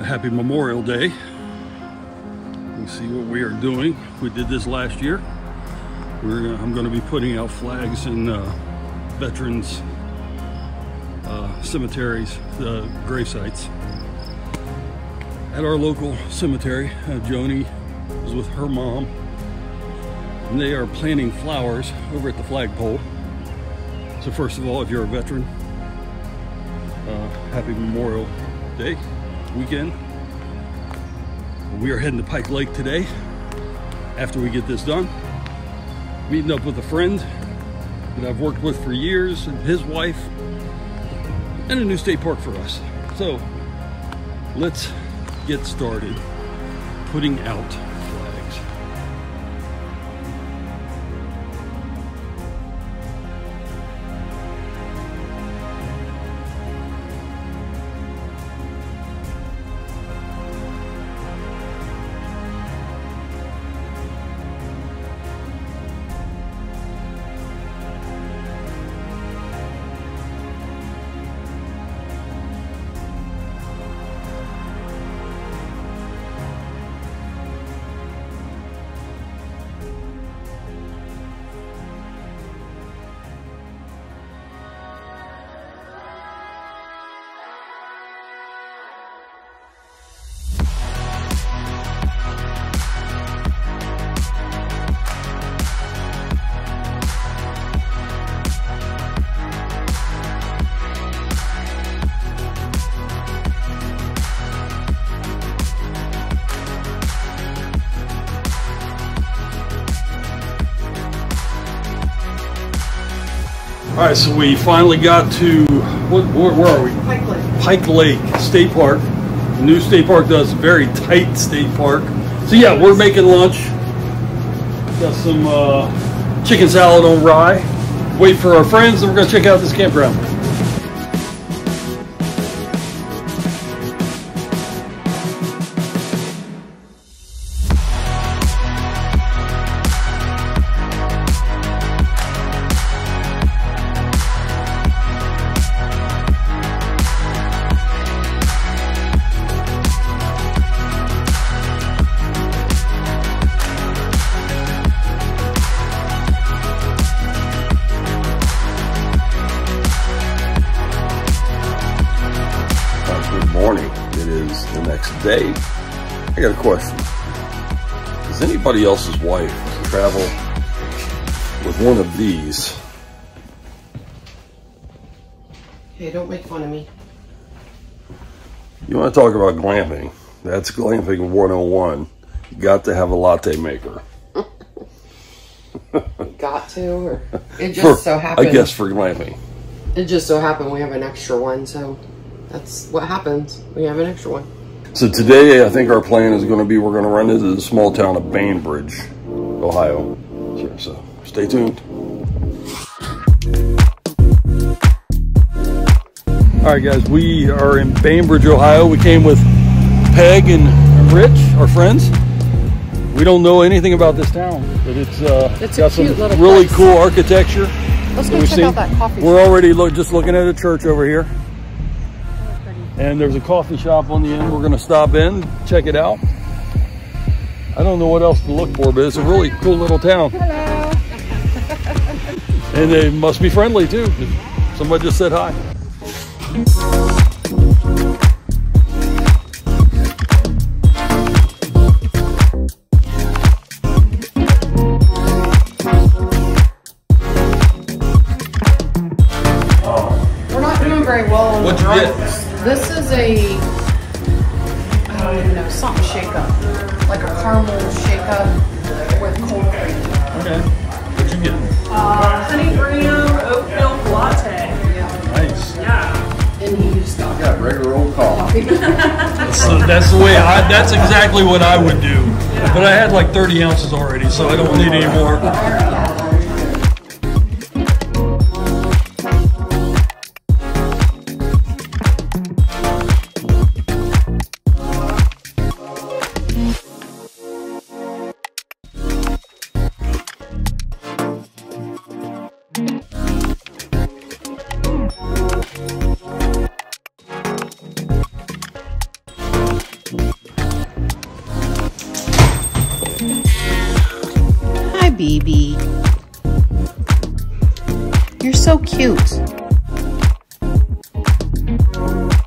Happy Memorial Day. You see what we are doing. We did this last year. I'm going to be putting out flags in veterans cemeteries, grave sites. At our local cemetery, Joni is with her mom, and they are planting flowers over at the flagpole. So first of all, if you're a veteran, happy Memorial Day weekend. We are heading to Pike Lake today after we get this done. Meeting up with a friend that I've worked with for years, and his wife, and a new state park for us. So let's get started putting out flags. All right, so we finally got to, where are we? Pike Lake. Pike Lake State Park. The new state park does a very tight state park. So yeah, we're making lunch. Got some chicken salad on rye. Wait for our friends, and we're gonna check out this campground. Day. I got a question. Does anybody else's wife travel with one of these? Hey, don't make fun of me. You want to talk about glamping? That's glamping 101. You got to have a latte maker. Got to, or it just so happened. I guess for glamping. It just so happened we have an extra one, so that's what happens. We have an extra one. So today, I think our plan is going to be we're going to run into the small town of Bainbridge, Ohio. So stay tuned. All right, guys, we are in Bainbridge, Ohio. We came with Peg and Rich, our friends. We don't know anything about this town, but it's got some really cool architecture. Let's go check out that coffee shop. We're already just looking at a church over here. And there's a coffee shop on the end. We're going to stop in, check it out. I don't know what else to look for, but it's a really cool little town. Hello. And they must be friendly too. Somebody just said hi. We're not doing very well on the drivers. This is a, I don't even know, something shake-up. Like a caramel shake-up with cold cream. Okay. What'd you get? Honey graham oat milk latte. Yeah. Nice. Yeah. And he used to got regular old coffee. So that's the way that's exactly what I would do. Yeah. But I had like 30 ounces already, so I don't need any more. so cute.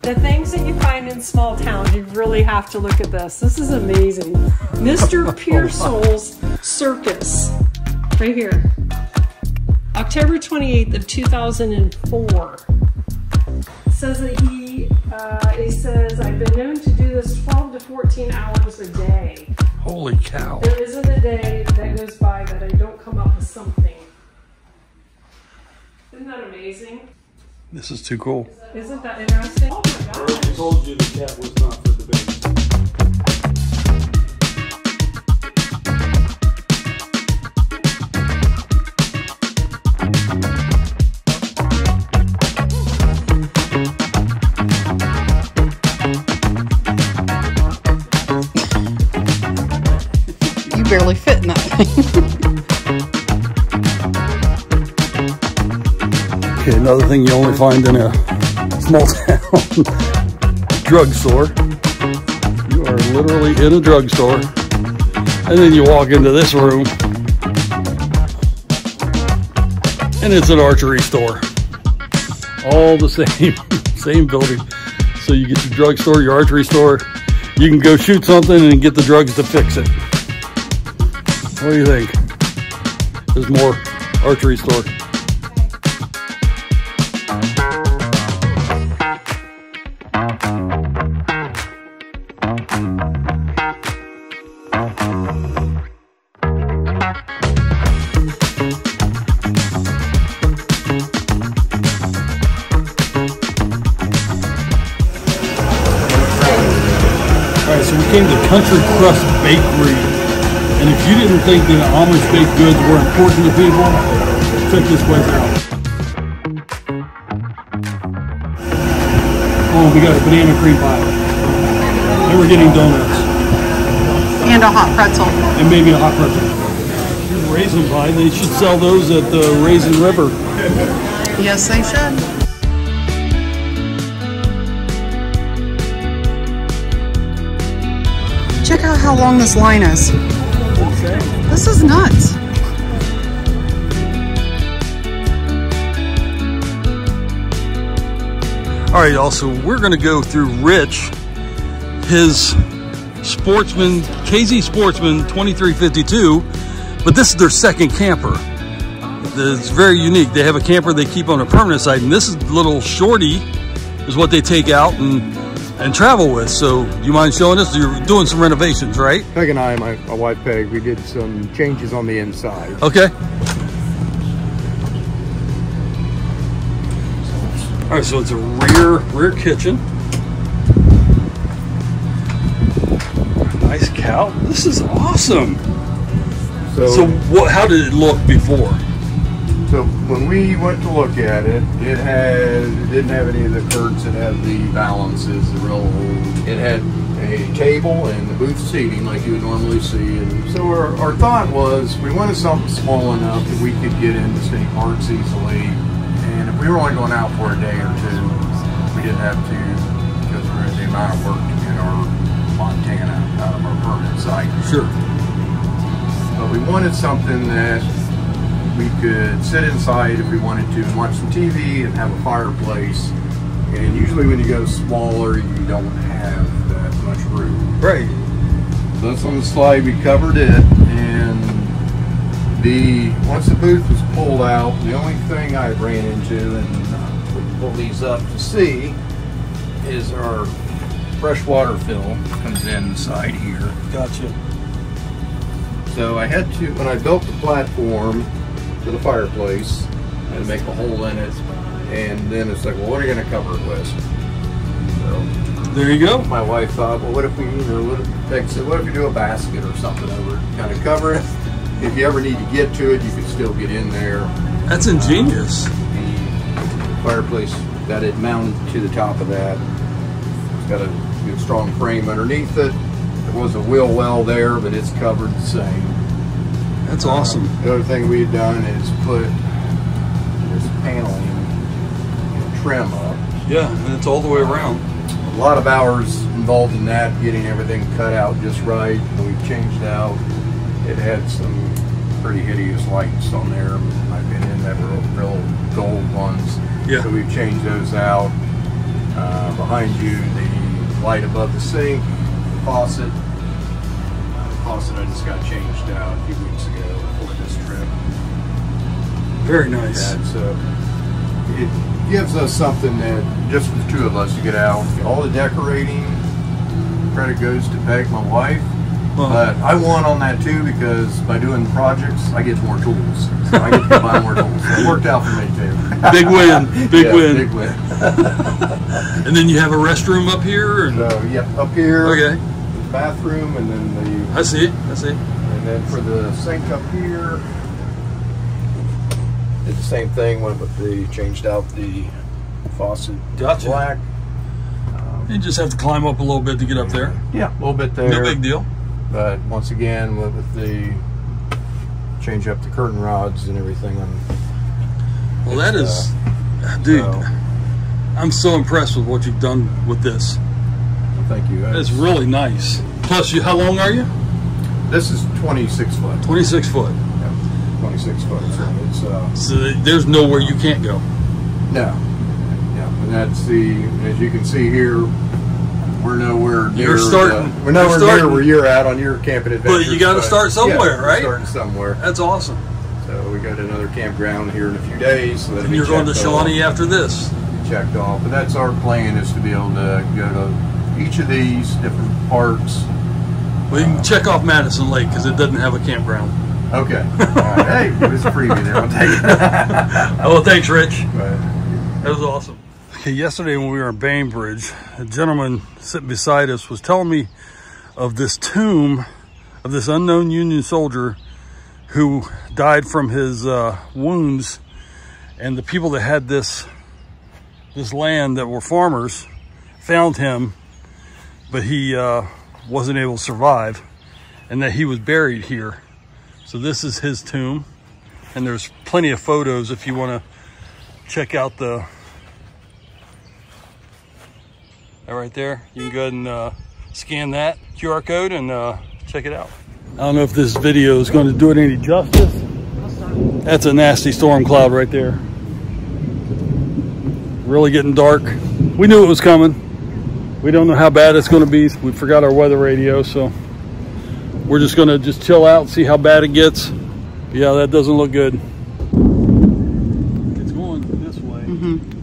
The things that you find in small towns, you really have to look at this. This is amazing. Mr. Pearsall's Circus, right here. October 28th of 2004. It says that he says, I've been known to do this 12 to 14 hours a day. Holy cow. There isn't a day that goes by that I don't come up with something. Isn't that amazing? This is too cool. Isn't that interesting? Oh my God. I told you the cat was not for debate. You barely fit in that thing. Okay, another thing you only find in a small town drugstore. You are literally in a drugstore, and then you walk into this room, and it's an archery store. All the same building. So you get your drugstore, your archery store. You can go shoot something and get the drugs to fix it. What do you think? There's more archery store. Alright, so we came to Country Crust Bakery, and if you didn't think that Amish baked goods were important to people, check this place out. Oh, we got a banana cream pie. And we're getting donuts. And a hot pretzel. And maybe a hot pretzel. Here's raisin pie. They should sell those at the Raisin River. Yes, they should. Check out how long this line is. This is nuts. All right, y'all, so we're gonna go through Rich, his Sportsman, KZ Sportsman 2352, but this is their second camper. It's very unique. They have a camper they keep on a permanent site, and this is little shorty is what they take out and travel with. So do you mind showing us? You're doing some renovations, right? Peg and I, my wife Peg, we did some changes on the inside. Okay. All right, so it's a rear kitchen. Nice cow. This is awesome. So what? How did it look before? So when we went to look at it, it didn't have any of the curds. It had the balances, it had a table and the booth seating like you would normally see. And so our thought was we wanted something small enough that we could get into state parks easily. And if we were only going out for a day or two, we didn't have to go through the amount of work to get our Montana out of our permanent site. Sure. But we wanted something that we could sit inside if we wanted to and watch some TV and have a fireplace. And usually when you go smaller, you don't have that much room. Right. So that's on the slide. We covered it, and once the booth was pulled out, the only thing I ran into, and we can pull these up to see, is our freshwater fill comes inside here. Gotcha. So I had to, when I built the platform for the fireplace, I had to make a hole in it, and then it's like, well, what are you going to cover it with? So there you go. my wife thought, well, what if we, what if we do a basket or something over it, kind of cover it? If you ever need to get to it, you can still get in there. That's ingenious. The fireplace got it mounted to the top of that. It's got a good strong frame underneath it. There was a wheel well there, but it's covered the same. That's awesome. The other thing we've done is put this paneling and trim up. Yeah, and it's all the way around. A lot of hours involved in that, getting everything cut out just right. And we've changed out. It had some pretty hideous lights on there, in my opinion. They were real gold ones. Yeah. So we've changed those out. Behind you, the light above the sink, the faucet. Faucet I just got changed out a few weeks ago for this trip. Very nice. And so it gives us something that just for the two of us to get out. All the decorating, credit goes to Peg, my wife. But I won on that too because by doing projects, I get more tools. So I get to buy more tools. So it worked out for me too. Big win. Big win. Big win. And then you have a restroom up here? And... So, yep, up here. Okay. The bathroom and then the... I see. I see. And then for the sink up here, did the same thing when they changed out the faucet to black. You just have to climb up a little bit to get up there. Yeah, a little bit there. No big deal. But once again, with the change up the curtain rods and everything. Well, that is, dude, so, I'm so impressed with what you've done with this. Well, thank you. It's really nice. Plus, how long are you? This is 26 foot. 26 foot. Yeah, 26 foot. So it's so there's nowhere you can't go. No. Yeah, and that's as you can see here. We're nowhere near. You're starting. We're nowhere near where you're at on your camping adventure. But you got to start somewhere, yeah, right? Starting somewhere. That's awesome. So we got another campground here in a few days. So and you're going to Shawnee after this. Checked off, and that's our plan, is to be able to go to each of these different parks. Well, you can check off Madison Lake because it doesn't have a campground. Okay. Hey, it's a freebie there. I'll take it. Oh, thanks, Rich. Right. That was awesome. Okay, yesterday when we were in Bainbridge, a gentleman sitting beside us was telling me of this tomb of this unknown Union soldier who died from his wounds, and the people that had this land that were farmers found him, but he wasn't able to survive, and that he was buried here. So this is his tomb, and there's plenty of photos if you want to check out the right there. You can go ahead and scan that QR code and check it out. I don't know if this video is going to do it any justice. That's a nasty storm cloud right there. Really getting dark. We knew it was coming. We don't know how bad it's going to be. We forgot our weather radio, so we're just going to chill out and see how bad it gets. Yeah, that doesn't look good. It's going this way. Mm-hmm.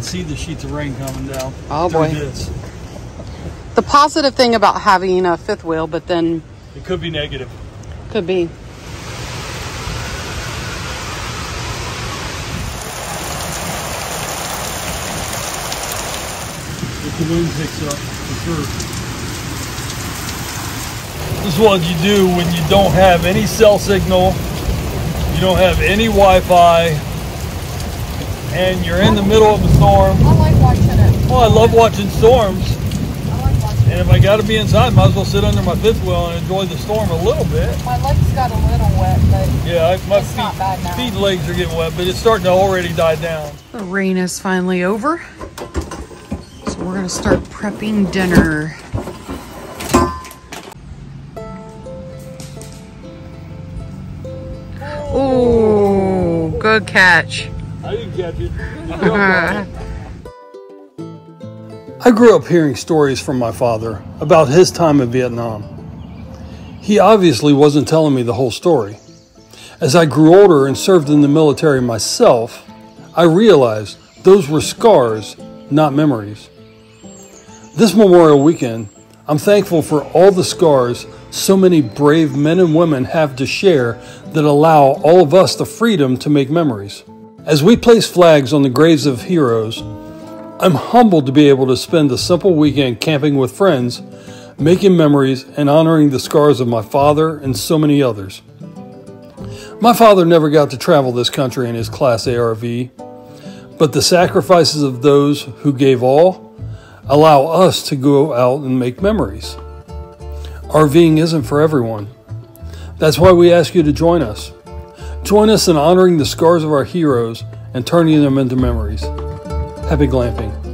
See the sheets of rain coming down. Oh boy. This. The positive thing about having a fifth wheel, but then it could be negative. Could be. If the wind picks up, for sure. This is what you do when you don't have any cell signal, you don't have any Wi-Fi, and you're in the middle of a storm. I like watching it. Well, I love watching storms. I like watching and if I got to be inside, might as well sit under my fifth wheel and enjoy the storm a little bit. My legs got a little wet, but yeah, my it's not bad now. Feet and legs are getting wet, but it's starting to already die down. The rain is finally over, so we're gonna start prepping dinner. Oh, good catch. I didn't catch it. I grew up hearing stories from my father about his time in Vietnam. He obviously wasn't telling me the whole story. As I grew older and served in the military myself, I realized those were scars, not memories. This Memorial Weekend, I'm thankful for all the scars so many brave men and women have to share that allow all of us the freedom to make memories. As we place flags on the graves of heroes, I'm humbled to be able to spend a simple weekend camping with friends, making memories and honoring the scars of my father and so many others. My father never got to travel this country in his Class A RV, but the sacrifices of those who gave all allow us to go out and make memories. RVing isn't for everyone. That's why we ask you to join us. Join us in honoring the scars of our heroes and turning them into memories. Happy glamping.